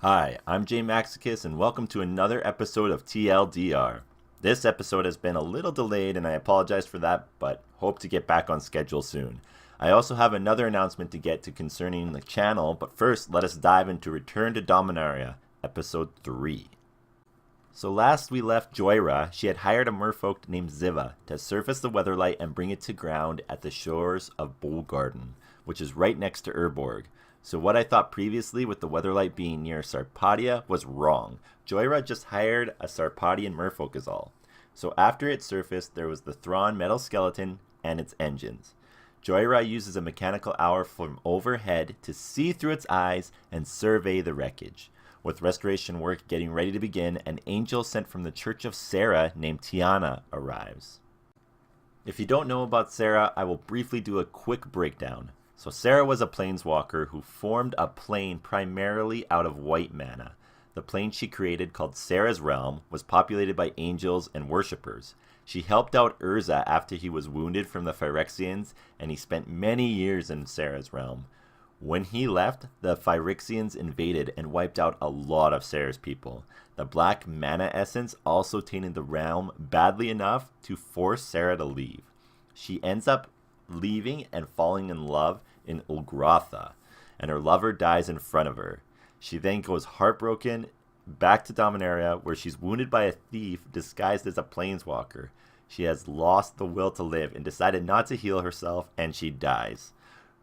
Hi, I'm JMAXICUS and welcome to another episode of TLDR. This episode has been a little delayed and I apologize for that, but hope to get back on schedule soon. I also have another announcement to get to concerning the channel, but first let us dive into Return to Dominaria, episode 3. So last we left Joyra, she had hired a merfolk named Ziva to surface the Weatherlight and bring it to ground at the shores of Bolgarden, which is right next to Urborg. So what I thought previously with the Weatherlight being near Sarpadia was wrong. Joyra just hired a Sarpadian merfolk is all. So after it surfaced, there was the Thrawn metal skeleton and its engines. Joyra uses a mechanical hour from overhead to see through its eyes and survey the wreckage. With restoration work getting ready to begin, an angel sent from the Church of Sarah named Tiana arrives. If you don't know about Sarah, I will briefly do a quick breakdown. So Sarah was a planeswalker who formed a plane primarily out of white mana. The plane she created, called Sarah's Realm, was populated by angels and worshippers. She helped out Urza after he was wounded from the Phyrexians, and he spent many years in Sarah's Realm. When he left, the Phyrexians invaded and wiped out a lot of Sarah's people. The black mana essence also tainted the realm badly enough to force Sarah to leave. She ends up leaving and falling in love in Ulgratha, and her lover dies in front of her. She then goes heartbroken back to Dominaria, where she's wounded by a thief disguised as a planeswalker. She has lost the will to live and decided not to heal herself, and she dies.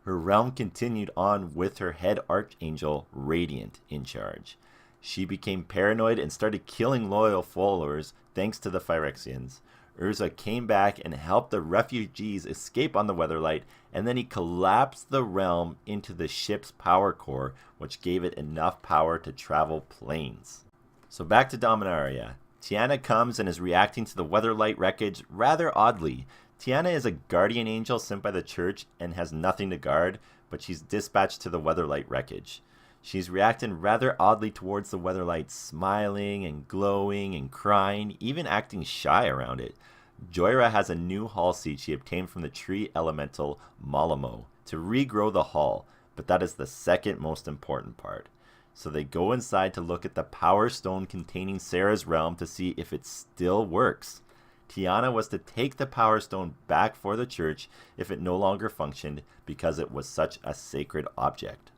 Her realm continued on with her head archangel, Radiant, in charge. She became paranoid and started killing loyal followers thanks to the Phyrexians. Urza came back and helped the refugees escape on the Weatherlight, and then he collapsed the realm into the ship's power core, which gave it enough power to travel planes. So back to Dominaria. Tiana comes and is reacting to the Weatherlight wreckage rather oddly. Tiana is a guardian angel sent by the church and has nothing to guard, but she's dispatched to the Weatherlight wreckage. She's reacting rather oddly towards the Weatherlight, smiling and glowing and crying, even acting shy around it. Joyra has a new hall seat she obtained from the tree elemental Malamo to regrow the hall, but that is the second most important part. So they go inside to look at the power stone containing Sarah's realm to see if it still works. Tiana was to take the power stone back for the church if it no longer functioned because it was such a sacred object.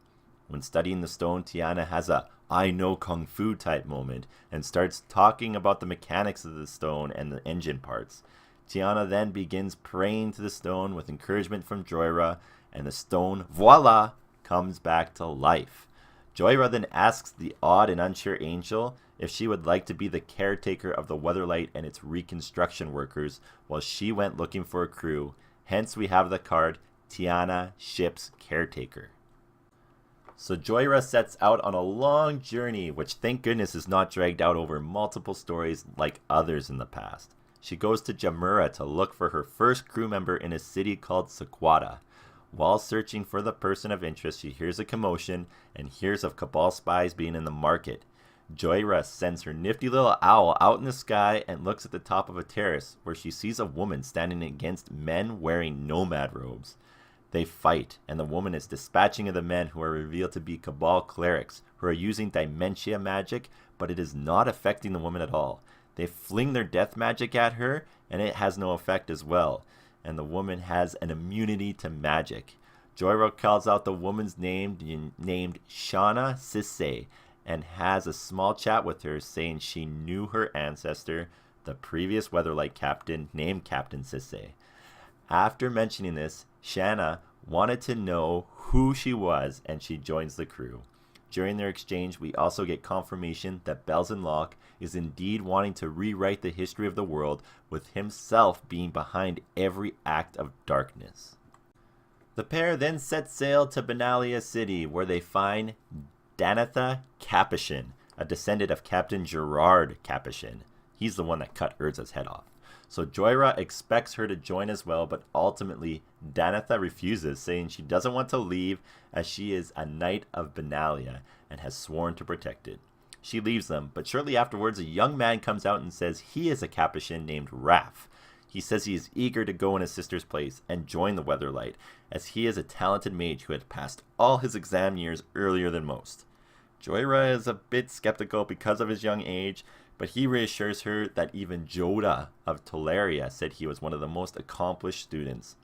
When studying the stone, Tiana has a I know Kung Fu type moment and starts talking about the mechanics of the stone and the engine parts. Tiana then begins praying to the stone with encouragement from Joyra, and the stone, voila, comes back to life. Joyra then asks the odd and unsure angel if she would like to be the caretaker of the Weatherlight and its reconstruction workers while she went looking for a crew. Hence we have the card Tiana, Ship's Caretaker. So Joyra sets out on a long journey, which thank goodness is not dragged out over multiple stories like others in the past. She goes to Jamura to look for her first crew member in a city called Sequata. While searching for the person of interest, she hears a commotion and hears of Cabal spies being in the market. Joyra sends her nifty little owl out in the sky and looks at the top of a terrace where she sees a woman standing against men wearing nomad robes. They fight, and the woman is dispatching of the men who are revealed to be Cabal clerics who are using Dimensia magic, but it is not affecting the woman at all. They fling their death magic at her, and it has no effect as well, and the woman has an immunity to magic. Joyra calls out the woman's name named Shauna Sisse and has a small chat with her saying she knew her ancestor, the previous Weatherlight captain named Captain Sisse. After mentioning this, Shanna wanted to know who she was, and she joins the crew. During their exchange, we also get confirmation that Belzen Locke is indeed wanting to rewrite the history of the world, with himself being behind every act of darkness. The pair then set sail to Benally City, where they find Danitha Capuchin, a descendant of Captain Gerard Capuchin. He's the one that cut Urza's head off. So Joyra expects her to join as well, but ultimately Danitha refuses, saying she doesn't want to leave as she is a knight of Benalia and has sworn to protect it. She leaves them, but shortly afterwards a young man comes out and says he is a Capuchin named Raph. He says he is eager to go in his sister's place and join the Weatherlight, as he is a talented mage who had passed all his exam years earlier than most. Joyra is a bit skeptical because of his young age, but he reassures her that even Joda of Tolaria said he was one of the most accomplished students.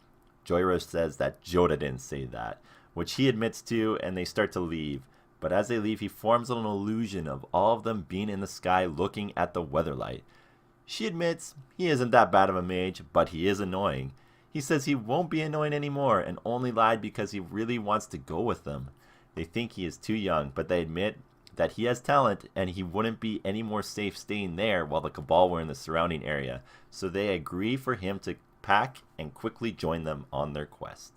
Joyra says that Joda didn't say that, which he admits to, and they start to leave. But as they leave, he forms an illusion of all of them being in the sky looking at the weatherlight. She admits he isn't that bad of a mage, but he is annoying. He says he won't be annoying anymore and only lied because he really wants to go with them. They think he is too young, but they admit that he has talent and he wouldn't be any more safe staying there while the Cabal were in the surrounding area, so they agree for him to pack and quickly join them on their quest.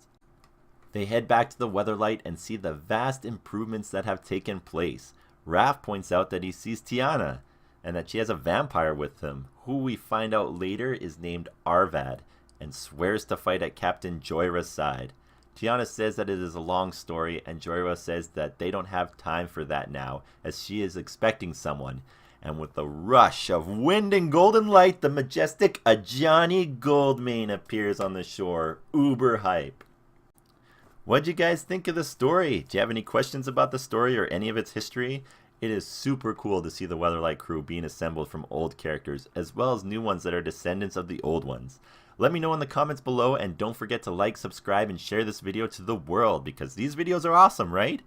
They head back to the Weatherlight and see the vast improvements that have taken place. Raph points out that he sees Tiana and that she has a vampire with him, who we find out later is named Arvad, and swears to fight at Captain Joyra's side. Tiana says that it is a long story, and Joyra says that they don't have time for that now, as she is expecting someone. And with the rush of wind and golden light, the majestic Ajani Goldmane appears on the shore. Uber hype. What'd you guys think of the story? Do you have any questions about the story or any of its history? It is super cool to see the Weatherlight crew being assembled from old characters, as well as new ones that are descendants of the old ones. Let me know in the comments below, and don't forget to like, subscribe, and share this video to the world, because these videos are awesome, right?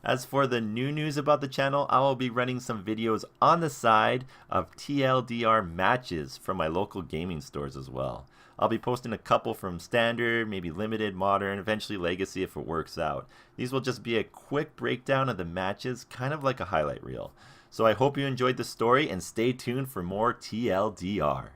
As for the new news about the channel, I will be running some videos on the side of TLDR matches from my local gaming stores as well. I'll be posting a couple from Standard, maybe Limited, Modern, eventually Legacy if it works out. These will just be a quick breakdown of the matches, kind of like a highlight reel. So I hope you enjoyed the story, and stay tuned for more TLDR.